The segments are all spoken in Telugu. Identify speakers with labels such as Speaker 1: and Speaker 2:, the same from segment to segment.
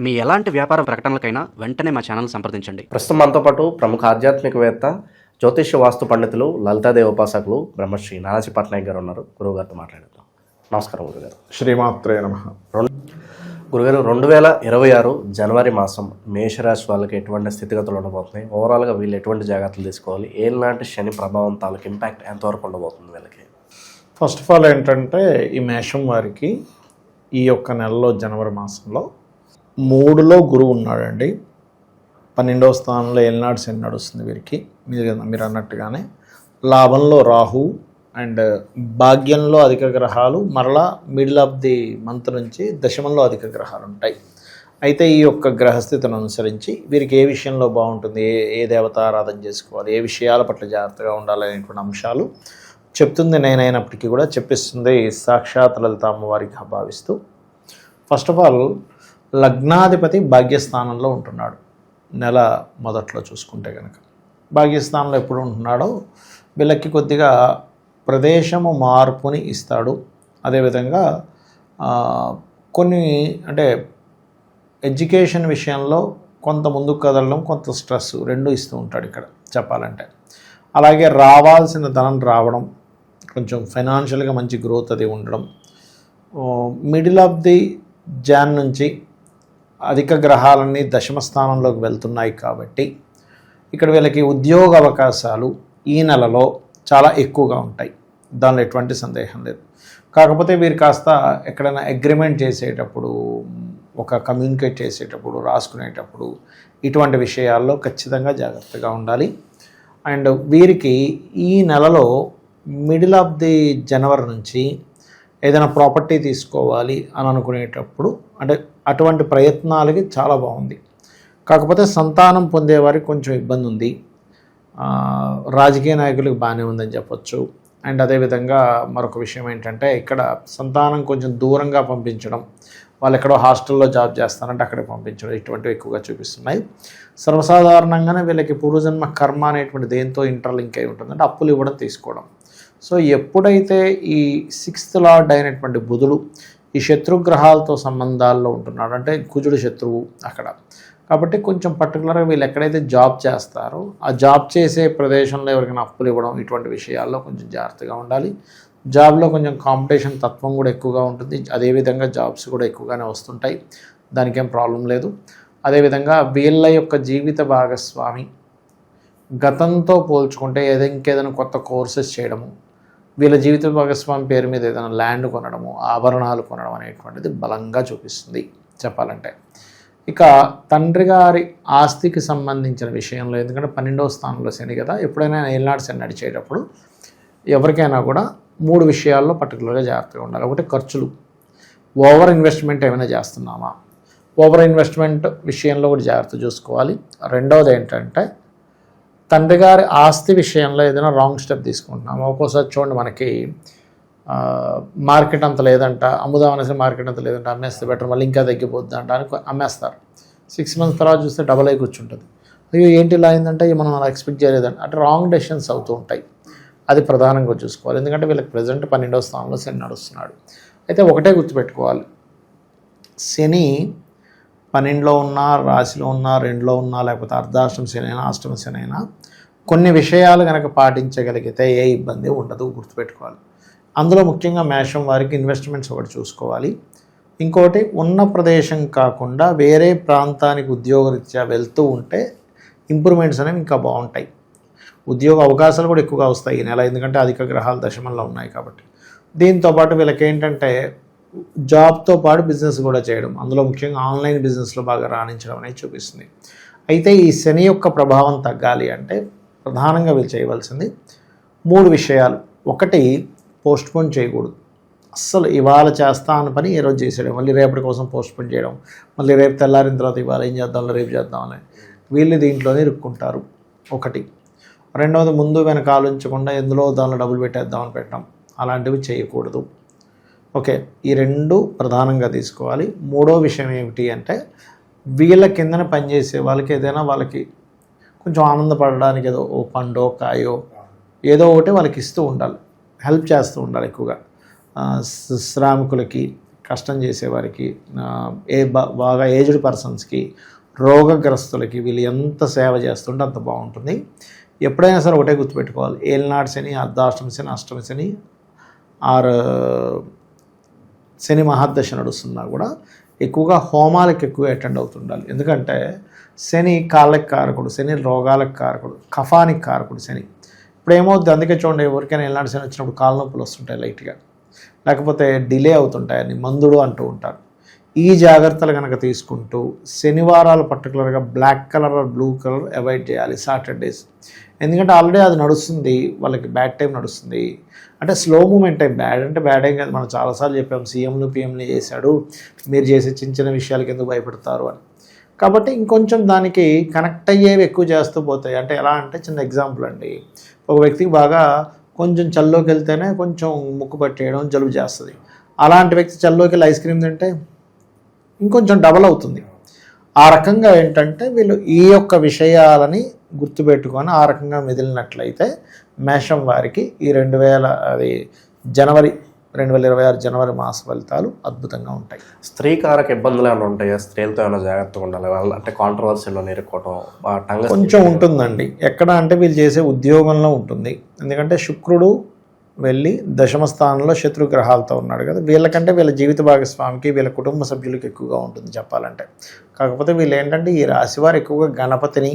Speaker 1: మీ ఎలాంటి వ్యాపార ప్రకటనలకైనా వెంటనే మా ఛానల్ సంప్రదించండి.
Speaker 2: ప్రస్తుతం మనతో పాటు ప్రముఖ ఆధ్యాత్మికవేత్త, జ్యోతిష్య వాస్తు పండితులు, లలితాదేవి ఉపాసకులు బ్రహ్మశ్రీ నానాజీ పట్నాయక్ గారు ఉన్నారు. గురువుగారితో మాట్లాడదాం. నమస్కారం గురుగారు.
Speaker 3: శ్రీమాత్రే నమః.
Speaker 2: గురుగారు, 2026 జనవరి మాసం మేషరాశి వాళ్ళకి ఎటువంటి స్థితిగతులు ఉండబోతున్నాయి? ఓవరాల్గా వీళ్ళు ఎటువంటి జాగ్రత్తలు తీసుకోవాలి? ఏలాంటి శని ప్రభావం తాలూకు ఇంపాక్ట్ ఎంతవరకు ఉండబోతుంది వీళ్ళకి?
Speaker 3: ఫస్ట్ ఆఫ్ ఆల్ ఏంటంటే, ఈ మేషం వారికి ఈ యొక్క నెలలో జనవరి మాసంలో 3లో గురువు ఉన్నాడండి. 12వ స్థానంలో ఏలినాడు శని నడుస్తుంది వీరికి. మీరు అన్నట్టుగానే లాభంలో రాహు అండ్ భాగ్యంలో అధిక గ్రహాలు, మరలా మిడిల్ ఆఫ్ ది మంత్ నుంచి దశమంలో అధిక గ్రహాలు ఉంటాయి. అయితే ఈ యొక్క గ్రహస్థితిని అనుసరించి వీరికి ఏ విషయంలో బాగుంటుంది, ఏ దేవత ఆరాధన చేసుకోవాలి, ఏ విషయాల పట్ల జాగ్రత్తగా ఉండాలనేటువంటి అంశాలు చెప్తుంది నేనైనప్పటికీ కూడా చెప్పిస్తుంది సాక్షాత్ లలిత అమ్మవారికి భావిస్తూ. ఫస్ట్ ఆఫ్ ఆల్ లగ్నాధిపతి భాగ్యస్థానంలో ఉంటున్నాడు. నెల మొదట్లో చూసుకుంటే కనుక భాగ్యస్థానంలో ఎప్పుడు ఉంటున్నాడో వీళ్ళకి కొద్దిగా ప్రదేశము మార్పుని ఇస్తాడు. అదేవిధంగా కొన్ని అంటే ఎడ్యుకేషన్ విషయంలో కొంత ముందుకు కదలడం, కొంత స్ట్రెస్ రెండు ఇస్తూ ఉంటాడు ఇక్కడ చెప్పాలంటే. అలాగే రావాల్సిన ధనం రావడం, కొంచెం ఫైనాన్షియల్గా మంచి గ్రోత్ అది ఉండడం. మిడిల్ ఆఫ్ ది జాన్ నుంచి అధిక గ్రహాలన్నీ దశమ స్థానంలోకి వెళ్తున్నాయి కాబట్టి ఇక్కడ వీళ్ళకి ఉద్యోగ అవకాశాలు ఈ నెలలో చాలా ఎక్కువగా ఉంటాయి. దానిలో ఎటువంటి సందేహం లేదు. కాకపోతే వీరు కాస్త ఎక్కడైనా అగ్రిమెంట్ చేసేటప్పుడు, ఒక కమ్యూనికేట్ చేసేటప్పుడు, రాసుకునేటప్పుడు ఇటువంటి విషయాల్లో ఖచ్చితంగా జాగ్రత్తగా ఉండాలి. అండ్ వీరికి ఈ నెలలో మిడిల్ ఆఫ్ ది జనవరి నుంచి ఏదైనా ప్రాపర్టీ తీసుకోవాలి అని అనుకునేటప్పుడు, అంటే అటువంటి ప్రయత్నాలకి చాలా బాగుంది. కాకపోతే సంతానం పొందేవారికి కొంచెం ఇబ్బంది ఉంది. రాజకీయ నాయకులకు బాగానే ఉందని చెప్పొచ్చు. అండ్ అదేవిధంగా మరొక విషయం ఏంటంటే, ఇక్కడ సంతానం కొంచెం దూరంగా పంపించడం, వాళ్ళు ఎక్కడో హాస్టల్లో జాబ్ చేస్తారంటే అక్కడికి పంపించడం, ఇటువంటివి ఎక్కువగా చూపిస్తున్నాయి. సర్వసాధారణంగానే వీళ్ళకి పూర్వజన్మ కర్మ అనేటువంటి దేంతో ఇంటర్లింక్ అయి ఉంటుందంటే అప్పులు ఇవ్వడం, తీసుకోవడం. సో ఎప్పుడైతే ఈ 6th లార్డ్ అయినటువంటి బుధుడు ఈ శత్రుగ్రహాలతో సంబంధాల్లో ఉంటున్నాడు, అంటే కుజుడు శత్రువు అక్కడ కాబట్టి కొంచెం పర్టికులర్గా వీళ్ళు ఎక్కడైతే జాబ్ చేస్తారో ఆ జాబ్ చేసే ప్రదేశంలో ఎవరికైనా అప్పులు ఇవ్వడం, ఇటువంటి విషయాల్లో కొంచెం జాగ్రత్తగా ఉండాలి. జాబ్లో కొంచెం కాంపిటీషన్ తత్వం కూడా ఎక్కువగా ఉంటుంది. అదేవిధంగా జాబ్స్ కూడా ఎక్కువగానే వస్తుంటాయి, దానికేం ప్రాబ్లం లేదు. అదేవిధంగా వీళ్ళ యొక్క జీవిత భాగస్వామి గతంతో పోల్చుకుంటే ఇంకేదైనా కొత్త కోర్సెస్ చేయడము, వీళ్ళ జీవిత భాగస్వామి పేరు మీద ఏదైనా ల్యాండ్ కొనడము, ఆభరణాలు కొనడం అనేటువంటిది బలంగా చూపిస్తుంది చెప్పాలంటే. ఇక తండ్రి గారి ఆస్తికి సంబంధించిన విషయంలో, ఎందుకంటే 12వ స్థానంలో శని కదా, ఎప్పుడైనా ఏలినాడు శని నడిచేటప్పుడు ఎవరికైనా కూడా 3 విషయాల్లో పర్టికులర్గా జాగ్రత్తగా ఉండాలి. ఒకటి, ఖర్చులు, ఓవర్ ఇన్వెస్ట్మెంట్ ఏమైనా చేస్తున్నామా, ఓవర్ ఇన్వెస్ట్మెంట్ విషయంలో కూడా జాగ్రత్త చూసుకోవాలి. రెండవది ఏంటంటే, తండ్రి గారి ఆస్తి విషయంలో ఏదైనా రాంగ్ స్టెప్ తీసుకుంటున్నాము. ఒక్కోసారి చూడండి, మనకి మార్కెట్ అంత లేదంట, అమ్ముదామనేసి మార్కెట్ అంత లేదంట, అమ్మేస్తే బెటర్, మళ్ళీ ఇంకా తగ్గిపోద్ది అంట అని అమ్మేస్తారు. 6 months తర్వాత చూస్తే డబల్ అయి కూర్చుంటుంది. అయ్యో ఏంటి ఇలా అయిందంటే మనం అలా ఎక్స్పెక్ట్ చేయలేదంట, అంటే రాంగ్ డెసిషన్స్ అవుతూ ఉంటాయి. అది ప్రధానంగా చూసుకోవాలి. ఎందుకంటే వీళ్ళకి ప్రజెంట్ 12వ స్థానంలో శని నడుస్తున్నాడు. అయితే ఒకటే గుర్తుపెట్టుకోవాలి, శని 12లో ఉన్నా, రాశిలో ఉన్నా, 2లో ఉన్నా, లేకపోతే అర్ధాష్టమ శని అయినా, అష్టమ శని అయినా కొన్ని విషయాలు కనుక పాటించగలిగితే ఏ ఇబ్బంది ఉండదు, గుర్తుపెట్టుకోవాలి. అందులో ముఖ్యంగా మేషం వారికి ఇన్వెస్ట్మెంట్స్ ఒకటి చూసుకోవాలి. ఇంకోటి, ఉన్న ప్రదేశం కాకుండా వేరే ప్రాంతానికి ఉద్యోగరీత్యా వెళ్తూ ఉంటే ఇంప్రూవ్మెంట్స్ అనేవి ఇంకా బాగుంటాయి. ఉద్యోగ అవకాశాలు కూడా ఎక్కువగా వస్తాయి ఈ నెల, ఎందుకంటే అధిక గ్రహాలు దశమంలో ఉన్నాయి కాబట్టి. దీంతోపాటు వీళ్ళకి ఏంటంటే జాబ్తో పాటు బిజినెస్ కూడా చేయడం, అందులో ముఖ్యంగా ఆన్లైన్ బిజినెస్లో బాగా రాణించడం అనేది చూపిస్తుంది. అయితే ఈ శని యొక్క ప్రభావం తగ్గాలి అంటే ప్రధానంగా వీళ్ళు చేయవలసింది 3 విషయాలు. ఒకటి, పోస్ట్పోన్ చేయకూడదు. అస్సలు ఇవాళ చేస్తా అన్న పని ఈరోజు చేసేయడం, మళ్ళీ రేపటి కోసం పోస్ట్పోన్ చేయడం, మళ్ళీ రేపు తెల్లారిన తర్వాత ఇవాళ ఏం చేద్దాం, రేపు చేద్దామని వీళ్ళు దీంట్లోనే ఇరుక్కుంటారు. ఒకటి. రెండవది, ముందు వెనక ఆలోచించకుండా ఎందులో దానిలో డబ్బులు పెట్టేద్దామని పెట్టడం, అలాంటివి చేయకూడదు. ఓకే, ఈ 2 ప్రధానంగా తీసుకోవాలి. మూడో విషయం ఏమిటి అంటే, వీళ్ళ కిందన పనిచేసే వాళ్ళకి ఏదైనా వాళ్ళకి కొంచెం ఆనందపడడానికి ఏదో ఓ పండో కాయో ఏదో ఒకటి వాళ్ళకి ఇస్తూ ఉండాలి, హెల్ప్ చేస్తూ ఉండాలి. ఎక్కువగా శ్రామికులకి, కష్టం చేసేవారికి, బాగా ఏజ్డ్ పర్సన్స్కి, రోగగ్రస్తులకి వీళ్ళు ఎంత సేవ చేస్తుంటే అంత బాగుంటుంది. ఎప్పుడైనా సరే ఒకటే గుర్తుపెట్టుకోవాలి, ఏలినాడు శని, అర్ధాష్టమి శని, అష్టమి శని ఆర్ శని మహాదశ నడుస్తున్నా కూడా ఎక్కువగా హోమాలకు ఎక్కువ అటెండ్ అవుతుండాలి. ఎందుకంటే శని కాళ్ళకి కారకుడు, శని రోగాలకు కారకుడు, కఫానికి కారకుడు శని. ఇప్పుడు ఏమవుతుంది, అందుకే చూడండి ఎవరికైనా ఏలినాడు శని వచ్చినప్పుడు కాళ్ళ నొప్పులు వస్తుంటాయి లైట్గా, లేకపోతే డిలే అవుతుంటాయని మందుడు అంటూ ఉంటారు. ఈ జాగ్రత్తలు కనుక తీసుకుంటూ శనివారాలు పర్టికులర్గా black colour blue colour avoid చేయాలి సాటర్డేస్. ఎందుకంటే ఆల్రెడీ అది నడుస్తుంది, వాళ్ళకి బ్యాడ్ టైం నడుస్తుంది. అంటే స్లో మూమెంట్ టైం, బ్యాడ్ అంటే బ్యాడ్ ఏం కాదు. మనం చాలాసార్లు చెప్పాం, సీఎంలు పిఎంలు చేశాడు, మీరు చేసే చిన్న చిన్న విషయాలకి ఎందుకు భయపడతారు అని. కాబట్టి ఇంకొంచెం దానికి కనెక్ట్ అయ్యేవి ఎక్కువ చేస్తూ పోతాయి. అంటే ఎలా అంటే చిన్న ఎగ్జాంపుల్ అండి, ఒక వ్యక్తికి బాగా కొంచెం చల్లోకి వెళ్తేనే కొంచెం ముక్కు పట్టేయడం, జలుబు చేస్తుంది. అలాంటి వ్యక్తి చల్లోకి వెళ్ళి ఐస్ క్రీమ్ తింటే ఇంకొంచెం డబల్ అవుతుంది. ఆ రకంగా ఏంటంటే వీళ్ళు ఈ యొక్క విషయాలని గుర్తుపెట్టుకొని ఆ రకంగా మెదిలినట్లయితే మేషం వారికి ఈ జనవరి 2026 జనవరి మాస ఫలితాలు అద్భుతంగా ఉంటాయి.
Speaker 2: స్త్రీకారక ఇబ్బందులు ఏమైనా ఉంటాయా? స్త్రీలతో ఏమైనా జాగ్రత్తగా ఉండాలి, వాళ్ళు అంటే కాంట్రవర్సీలో నేర్చుకోవటం
Speaker 3: కొంచెం ఉంటుందండి. ఎక్కడ అంటే వీళ్ళు చేసే ఉద్యోగంలో ఉంటుంది. ఎందుకంటే శుక్రుడు వెళ్ళి దశమ స్థానంలో శత్రు గ్రహాలతో ఉన్నాడు కదా, వీళ్ళకంటే వీళ్ళ జీవిత భాగస్వామికి, వీళ్ళ కుటుంబ సభ్యులకి ఎక్కువగా ఉంటుంది చెప్పాలంటే. కాకపోతే వీళ్ళు ఏంటంటే ఈ రాశివారు ఎక్కువగా గణపతిని,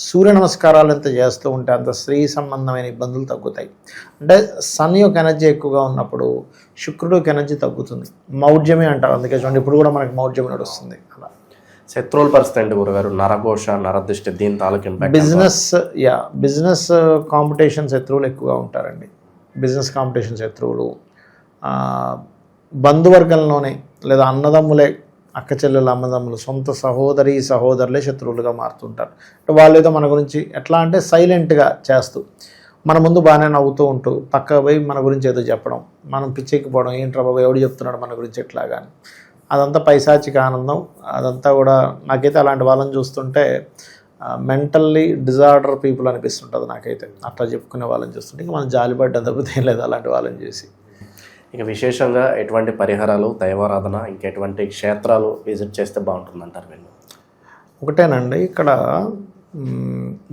Speaker 3: సూర్య నమస్కారాలు ఎంత చేస్తూ ఉంటే అంత స్త్రీ సంబంధమైన ఇబ్బందులు తగ్గుతాయి. అంటే సన్ యొక్క ఎనర్జీ ఎక్కువగా ఉన్నప్పుడు శుక్రుడు యొక్క ఎనర్జీ తగ్గుతుంది. మౌఢ్యమే అంటారు, అందుకే చూడండి ఇప్పుడు కూడా మనకి మౌఢ్యం నడుస్తుంది. అలా
Speaker 2: శత్రువుల పరిస్థితి అండి గురుగారు, నరఘోష, నరదృష్టి, దీని తాలూకు ఇంపాక్ట్?
Speaker 3: బిజినెస్ కాంపిటీషన్ శత్రువులు ఎక్కువగా ఉంటారండి. బిజినెస్ కాంపిటీషన్ శత్రువులు, బంధువర్గంలోనే లేదా అన్నదమ్ములే, అక్క చెల్లెలు, అన్నదమ్ములు, సొంత సహోదరులే శత్రువులుగా మారుతుంటారు. వాళ్ళు ఏదో మన గురించి ఎట్లా అంటే సైలెంట్గా చేస్తూ మన ముందు బాగానే నవ్వుతూ ఉంటూ పక్క పోయి మన గురించి ఏదో చెప్పడం, మనం పిచ్చెక్కిపోవడం, ఏంట్రా బాబు ఎవడు చెప్తున్నాడు మన గురించి ఎట్లా కానీ, అదంతా పైశాచిక ఆనందం. అదంతా కూడా నాకైతే అలాంటి వాళ్ళని చూస్తుంటే మెంటల్లీ డిజార్డర్ పీపుల్ అనిపిస్తుంటుంది నాకైతే. అట్లా చెప్పుకునే వాళ్ళని చూస్తుంటే ఇంకా మనం జాలిపడ్డం తప్పితే ఏం లేదు అలాంటి వాళ్ళని చూసి.
Speaker 2: ఇక విశేషంగా ఎటువంటి పరిహారాలు, దైవారాధన, ఇంకెటువంటి క్షేత్రాలు విజిట్ చేస్తే బాగుంటుందంటారు వీళ్ళు?
Speaker 3: ఒకటేనండి, ఇక్కడ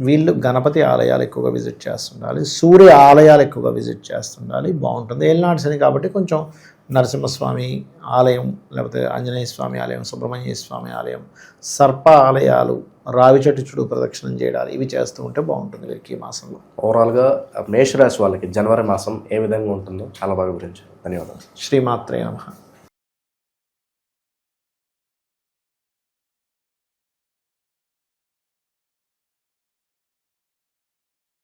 Speaker 3: వీళ్ళు గణపతి ఆలయాలు ఎక్కువగా విజిట్ చేస్తుండాలి, సూర్య ఆలయాలు ఎక్కువగా విజిట్ చేస్తుండాలి, బాగుంటుంది. ఏలినాడు శని కాబట్టి కొంచెం నరసింహస్వామి ఆలయం, లేకపోతే ఆంజనేయ స్వామి ఆలయం, సుబ్రహ్మణ్య స్వామి ఆలయం, సర్ప ఆలయాలు, రావి చెట్టు చుట్టూ ప్రదక్షిణం చేయడాలు, ఇవి చేస్తూ ఉంటే బాగుంటుంది వీరికి ఈ మాసంలో.
Speaker 2: ఓవరాల్గా మేషరాశి వాళ్ళకి జనవరి మాసం ఏ విధంగా ఉంటుందో చాలా బాగా వివరించారు. ధన్యవాదాలు.
Speaker 3: శ్రీమాత్రే నమః.